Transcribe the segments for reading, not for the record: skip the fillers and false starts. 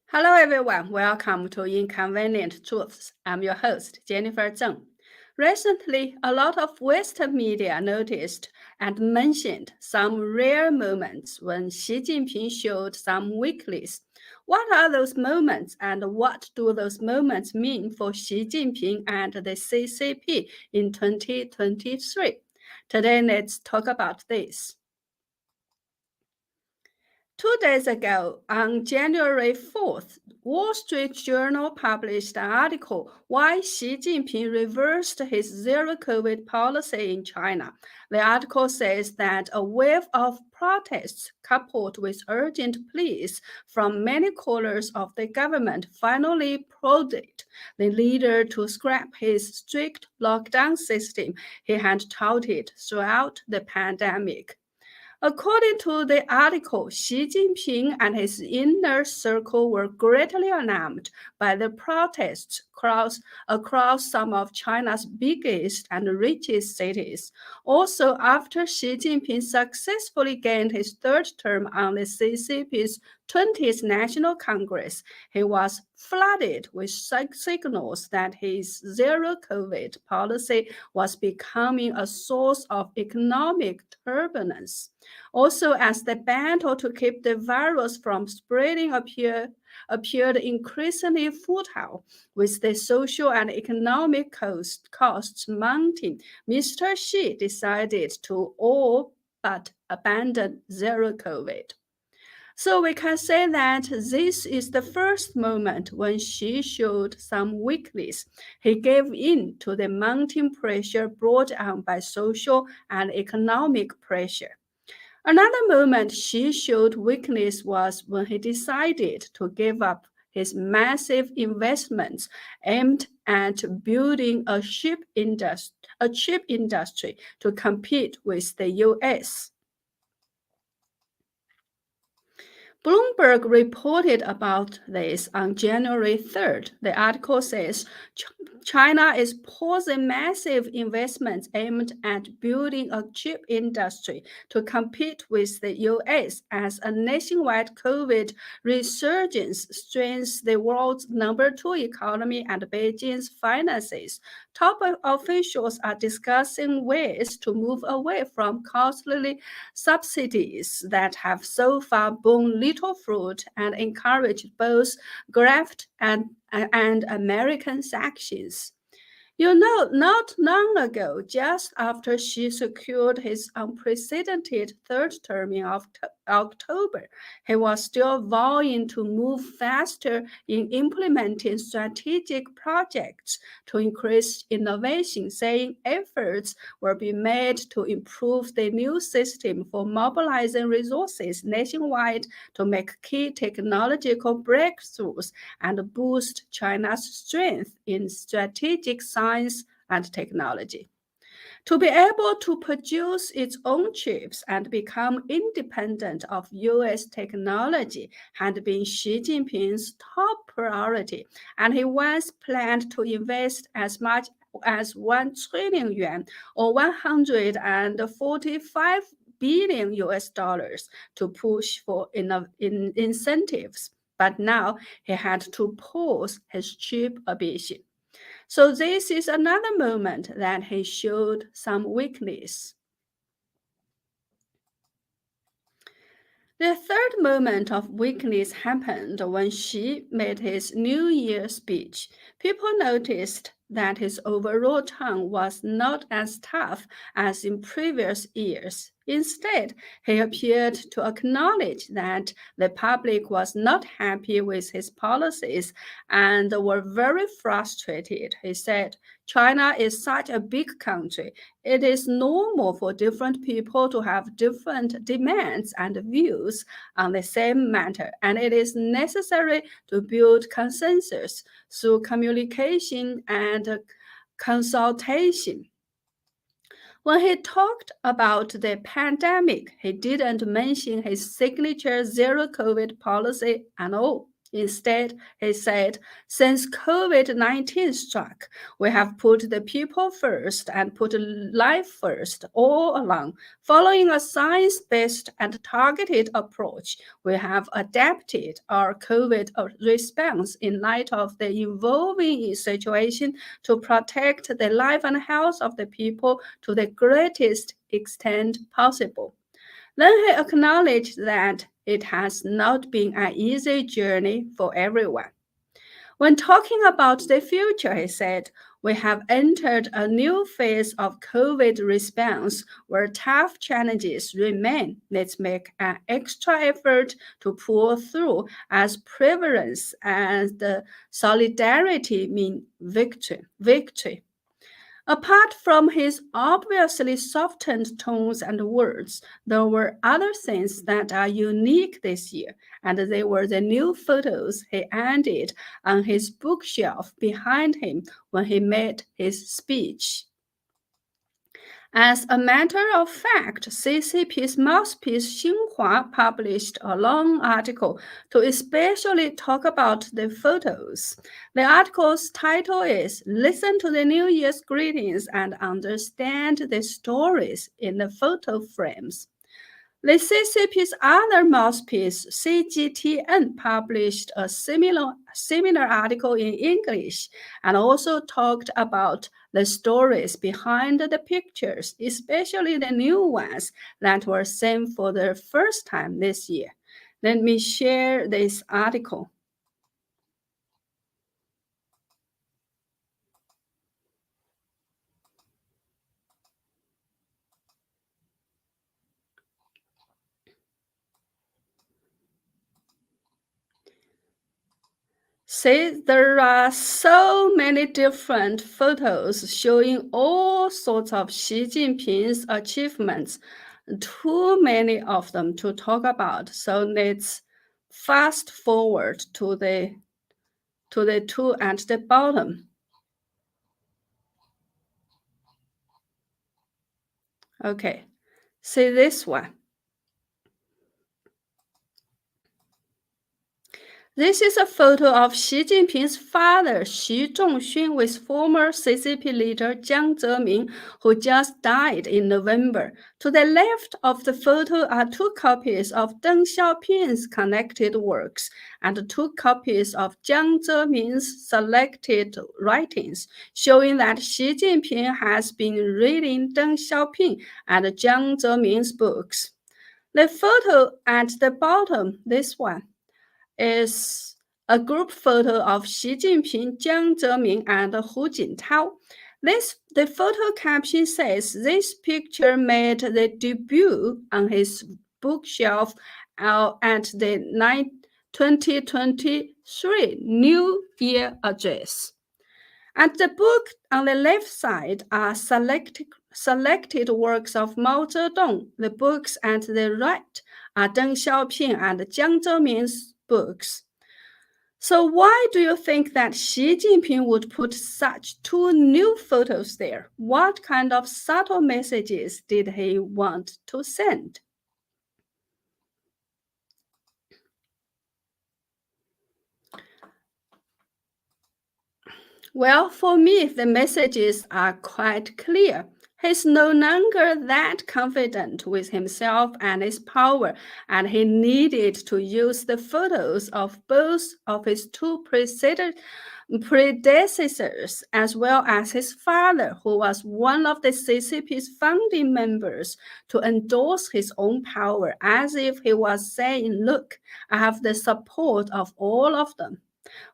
Hello, everyone. Welcome to Inconvenient Truths. I'm your host, Jennifer Zeng. Recently, a lot of Western media noticed and mentioned some rare moments when Xi Jinping showed some weakness. What are those moments, and what do those moments mean for Xi Jinping and the CCP in 2023? Today, let's talk about this. 2 days ago, on January 4th, Wall Street Journal published an article why Xi Jinping reversed his zero-COVID policy in China. The article says that a wave of protests coupled with urgent pleas from many corners of the government finally prodded the leader to scrap his strict lockdown system he had touted throughout the pandemic. According to the article, Xi Jinping and his inner circle were greatly alarmed by the protests across some of China's biggest and richest cities. Also, after Xi Jinping successfully gained his third term on the CCP's 20th National Congress, he was flooded with signals that his zero COVID policy was becoming a source of economic turbulence. Also, as the battle to keep the virus from spreading appeared increasingly futile, with the social and economic costs mounting, Mr. Xi decided to all but abandon zero COVID. So we can say that this is the first moment when Xi showed some weakness. He gave in to the mounting pressure brought on by social and economic pressure. Another moment Xi showed weakness was when he decided to give up his massive investments aimed at building a chip industry to compete with the US. Bloomberg reported about this on January 3rd. The article says China is pausing massive investments aimed at building a chip industry to compete with the US as a nationwide COVID resurgence strains the world's #2 economy and Beijing's finances. Top officials are discussing ways to move away from costly subsidies that have so far borne little fruit and encouraged both graft and American sanctions. You know, not long ago, just after Xi secured his unprecedented third term in October, he was still vowing to move faster in implementing strategic projects to increase innovation, saying efforts will be made to improve the new system for mobilizing resources nationwide to make key technological breakthroughs and boost China's strength in strategic science and technology. To be able to produce its own chips and become independent of US technology had been Xi Jinping's top priority, and he once planned to invest as much as 1 trillion yuan or 145 billion US dollars to push for incentives. But now he had to pause his chip ambition. So this is another moment that he showed some weakness. The third moment of weakness happened when Xi made his New Year speech. People noticed that his overall tone was not as tough as in previous years. Instead, he appeared to acknowledge that the public was not happy with his policies and were very frustrated. He said, China is such a big country. It is normal for different people to have different demands and views on the same matter, and it is necessary to build consensus through communication and consultation. When he talked about the pandemic, he didn't mention his signature zero COVID policy at all. Instead, he said, since COVID-19 struck, we have put the people first and put life first all along. Following a science-based and targeted approach, we have adapted our COVID response in light of the evolving situation to protect the life and health of the people to the greatest extent possible. Then he acknowledged that it has not been an easy journey for everyone. When talking about the future, he said, we have entered a new phase of COVID response where tough challenges remain. Let's make an extra effort to pull through as prevalence and solidarity mean victory. Apart from his obviously softened tones and words, there were other things that are unique this year, and they were the new photos he added on his bookshelf behind him when he made his speech. As a matter of fact, CCP's mouthpiece Xinhua published a long article to especially talk about the photos. The article's title is Listen to the New Year's Greetings and Understand the Stories in the Photo Frames. The CCP's other mouthpiece, CGTN, published a similar article in English and also talked about the stories behind the pictures, especially the new ones that were seen for the first time this year. Let me share this article. See, there are so many different photos showing all sorts of Xi Jinping's achievements, too many of them to talk about. So let's fast forward to the two at the bottom. Okay, see this one. This is a photo of Xi Jinping's father, Xi Zhongxun, with former CCP leader Jiang Zemin, who just died in November. To the left of the photo are two copies of Deng Xiaoping's connected works and two copies of Jiang Zemin's selected writings, showing that Xi Jinping has been reading Deng Xiaoping and Jiang Zemin's books. The photo at the bottom, this one, is a group photo of Xi Jinping, Jiang Zemin, and Hu Jintao. The photo caption says this picture made the debut on his bookshelf at the 2023 New Year address. At the book on the left side are selected works of Mao Zedong. The books at the right are Deng Xiaoping and Jiang Zemin's books. So why do you think that Xi Jinping would put such two new photos there? What kind of subtle messages did he want to send? Well, for me, the messages are quite clear. He's no longer that confident with himself and his power, and he needed to use the photos of both of his two predecessors, as well as his father, who was one of the CCP's founding members, to endorse his own power, as if he was saying, look, I have the support of all of them.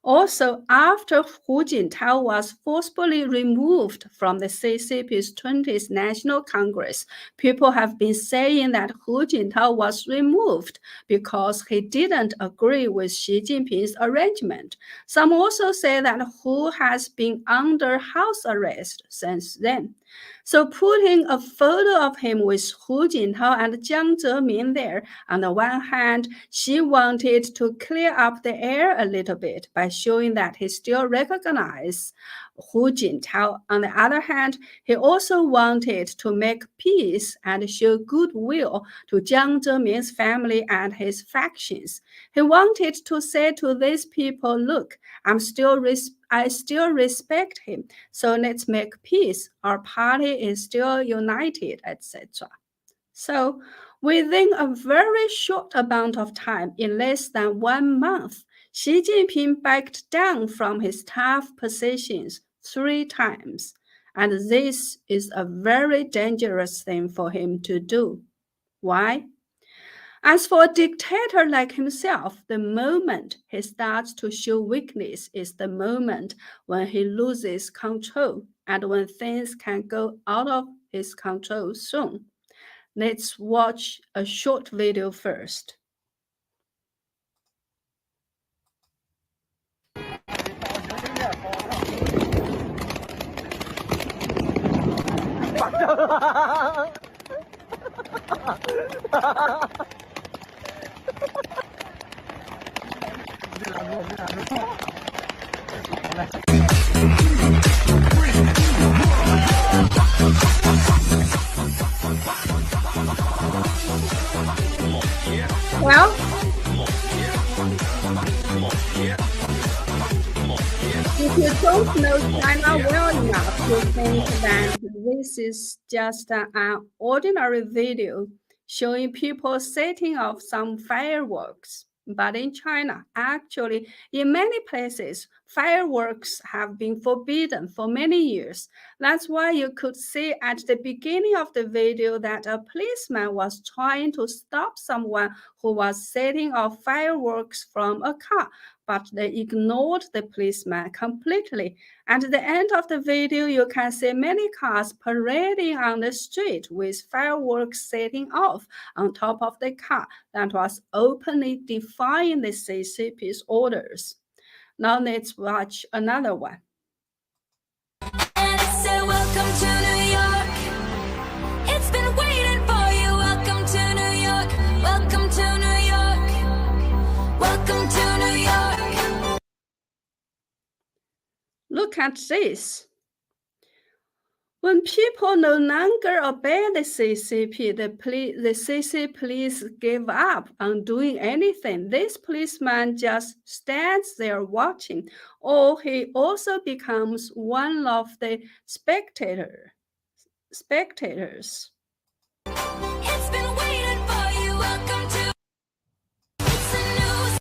Also, after Hu Jintao was forcibly removed from the CCP's 20th National Congress, people have been saying that Hu Jintao was removed because he didn't agree with Xi Jinping's arrangement. Some also say that Hu has been under house arrest since then. So putting a photo of him with Hu Jintao and Jiang Zemin there, on the one hand, Xi wanted to clear up the air a little bit by showing that he still recognizes Hu Jintao. On the other hand, he also wanted to make peace and show goodwill to Jiang Zemin's family and his factions. He wanted to say to these people, look, I still respect him, so let's make peace. Our party is still united, etc. So within a very short amount of time, in less than 1 month, Xi Jinping backed down from his tough positions 3 times. And this is a very dangerous thing for him to do. Why? As for a dictator like himself, the moment he starts to show weakness is the moment when he loses control and when things can go out of his control soon. Let's watch a short video first. Well, if you don't know China well enough to think that this is just an ordinary video showing people setting off some fireworks. But in China, actually, in many places, fireworks have been forbidden for many years. That's why you could see at the beginning of the video that a policeman was trying to stop someone who was setting off fireworks from a car, but they ignored the policeman completely. At the end of the video, you can see many cars parading on the street with fireworks setting off on top of the car that was openly defying the CCP's orders. Now let's watch another one. And it said, welcome to New York. It's been waiting for you. Welcome to New York. Welcome to New York. Welcome to New York. Look at this. When people no longer obey the CCP, the CCP police give up on doing anything. This policeman just stands there watching, or he also becomes one of the spectators. It's been waiting for you. Welcome to. It's a new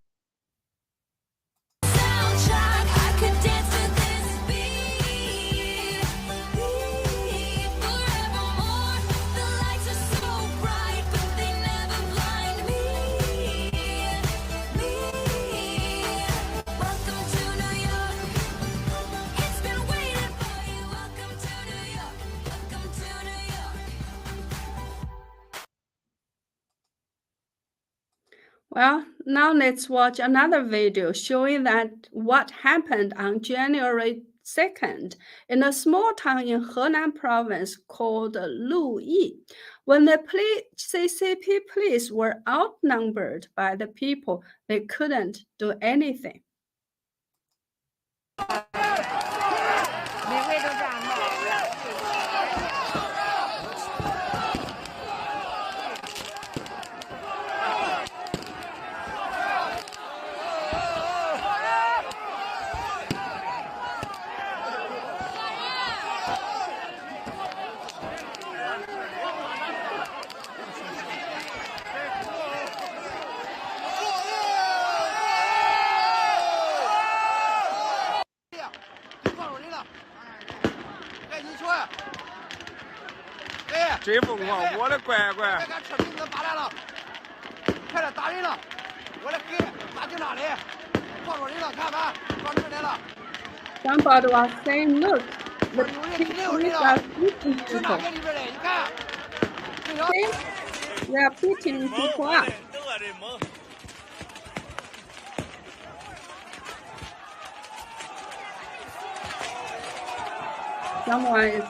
soundtrack. I could dance to this beat forevermore. The lights are so bright, but they never blind me. Welcome to New York. It's been waiting for you. Welcome to New York. Welcome to New York. Well, now let's watch another video showing that what happened on January 2nd in a small town in Henan province called Luyi, when the CCP police were outnumbered by the people, they couldn't do anything. 每回都这样闹。放人了，赶紧去！对，真疯狂，我的乖乖！别看车名字扒来了，快点打人了！我来给打警察的，放着人了，看看，放这来了。 Somebody was saying, look, the 有人肯定有 police 人 are 了， beating 警察 people. 在里边嘞，你看，这条 See? They are beating people up. Someone is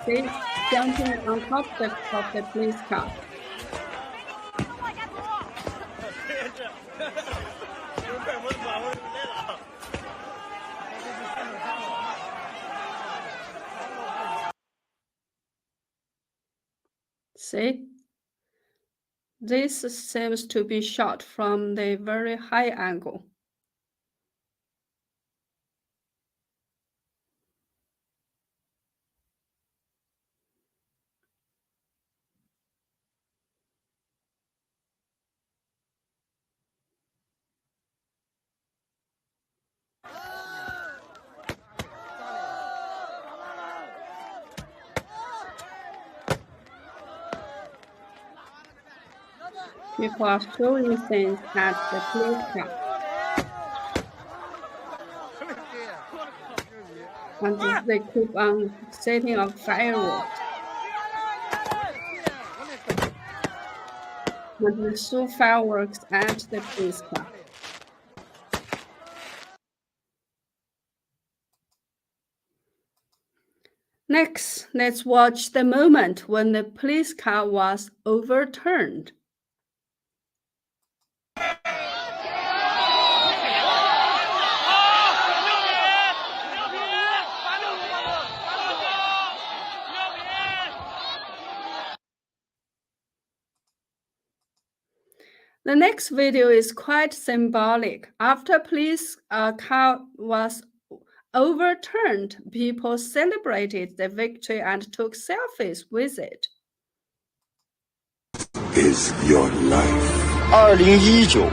see, jumping on top of the police car. See? This seems to be shot from the very high angle. People are throwing things at the police car. And they keep on setting off fireworks. And they shoot fireworks at the police car. Next, let's watch the moment when the police car was overturned. The next video is quite symbolic. After police car was overturned, people celebrated the victory and took selfies with it. Is your life. 2019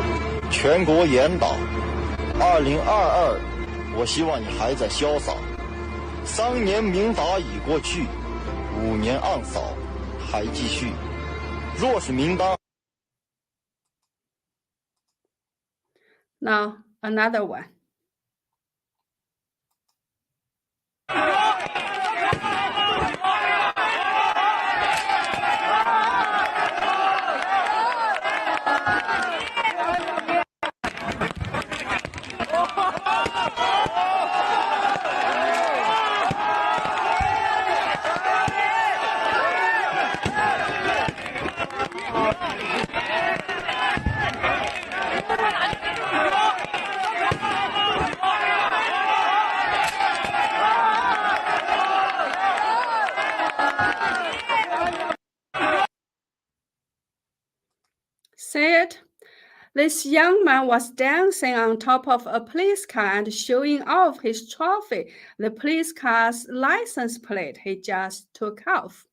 全国严打，2022我希望你还在潇洒。3年明打已过去，5年暗扫还继续。若是名单。Now, another one. See it? This young man was dancing on top of a police car and showing off his trophy, the police car's license plate he just took off.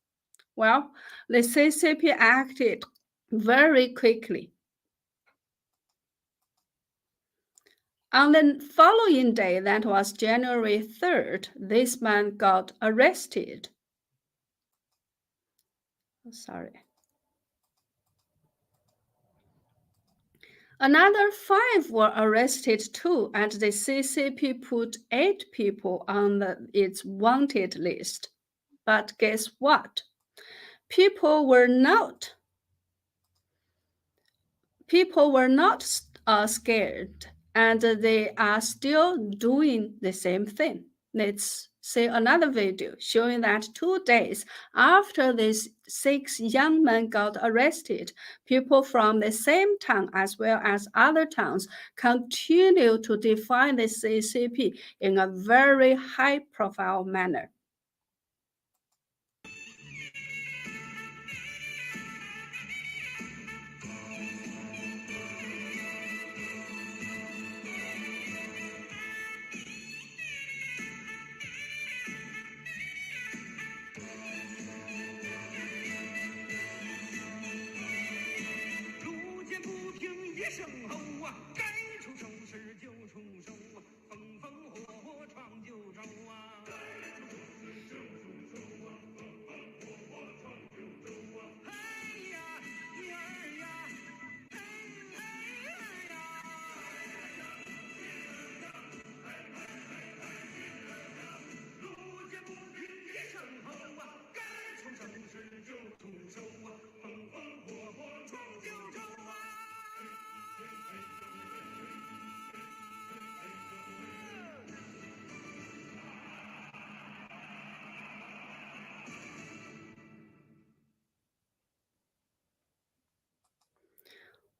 Well, the CCP acted very quickly. On the following day, that was January 3rd, this man got arrested. Sorry. Another 5 were arrested too, and the CCP put 8 people on its wanted list. But guess what? People were not scared, and they are still doing the same thing. Let's see another video showing that 2 days after these 6 young men got arrested, people from the same town as well as other towns continue to defy the CCP in a very high-profile manner.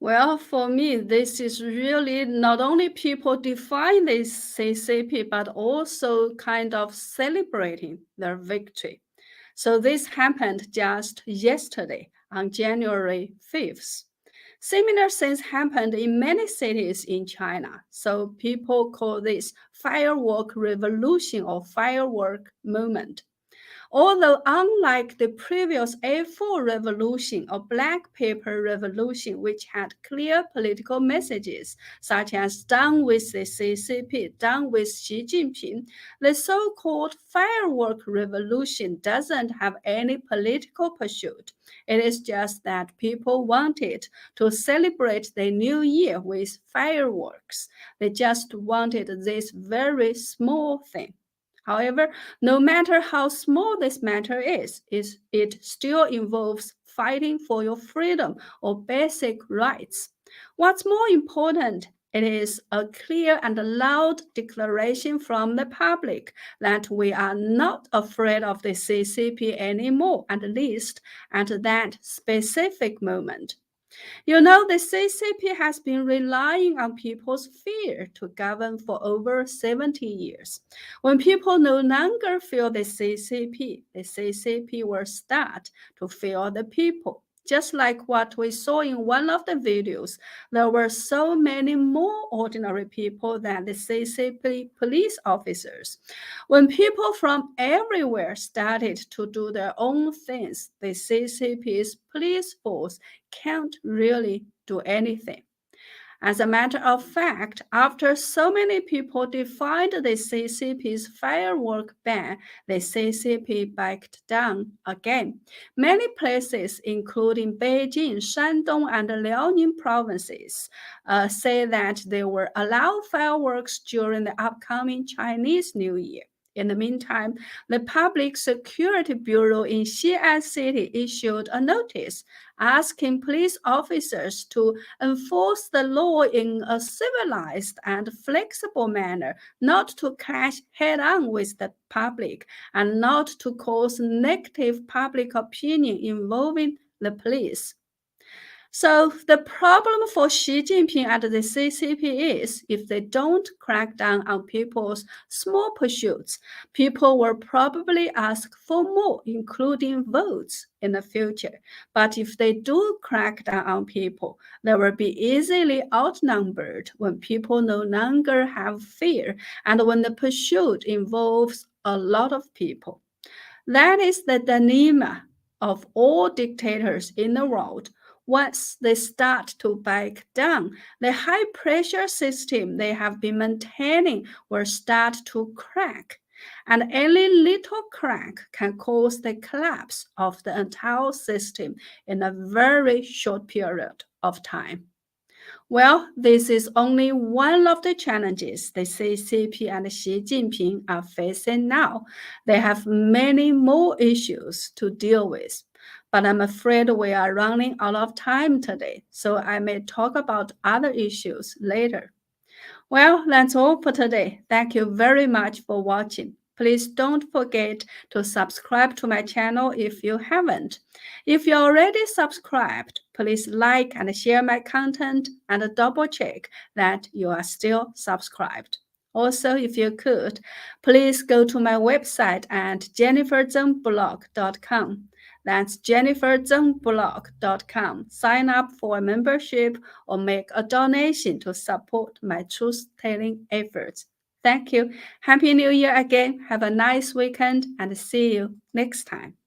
Well, for me, this is really not only people defying the CCP, but also kind of celebrating their victory. So this happened just yesterday on January 5th. Similar things happened in many cities in China. So people call this firework revolution or firework movement. Although unlike the previous A4 revolution or black paper revolution, which had clear political messages, such as down with the CCP, down with Xi Jinping, the so-called firework revolution doesn't have any political pursuit. It is just that people wanted to celebrate the new year with fireworks. They just wanted this very small thing. However, no matter how small this matter is, it still involves fighting for your freedom or basic rights. What's more important, it is a clear and loud declaration from the public that we are not afraid of the CCP anymore, at least at that specific moment. You know, the CCP has been relying on people's fear to govern for over 70 years. When people no longer fear the CCP will start to fear the people. Just like what we saw in one of the videos, there were so many more ordinary people than the CCP police officers. When people from everywhere started to do their own things, the CCP's police force can't really do anything. As a matter of fact, after so many people defied the CCP's firework ban, the CCP backed down again. Many places, including Beijing, Shandong, and Liaoning provinces, say that they will allow fireworks during the upcoming Chinese New Year. In the meantime, the Public Security Bureau in Xi'an City issued a notice asking police officers to enforce the law in a civilized and flexible manner, not to clash head-on with the public, and not to cause negative public opinion involving the police. So the problem for Xi Jinping and the CCP is if they don't crack down on people's small pursuits, people will probably ask for more, including votes in the future. But if they do crack down on people, they will be easily outnumbered when people no longer have fear and when the pursuit involves a lot of people. That is the dilemma of all dictators in the world. Once they start to back down, the high pressure system they have been maintaining will start to crack. And any little crack can cause the collapse of the entire system in a very short period of time. Well, this is only one of the challenges the CCP and Xi Jinping are facing now. They have many more issues to deal with. But I'm afraid we are running out of time today, so I may talk about other issues later. Well, that's all for today. Thank you very much for watching. Please don't forget to subscribe to my channel if you haven't. If you're already subscribed, please like and share my content and double check that you are still subscribed. Also, if you could, please go to my website at jenniferzengblog.com. That's jenniferzengblog.com. Sign up for a membership or make a donation to support my truth-telling efforts. Thank you. Happy New Year again. Have a nice weekend and see you next time.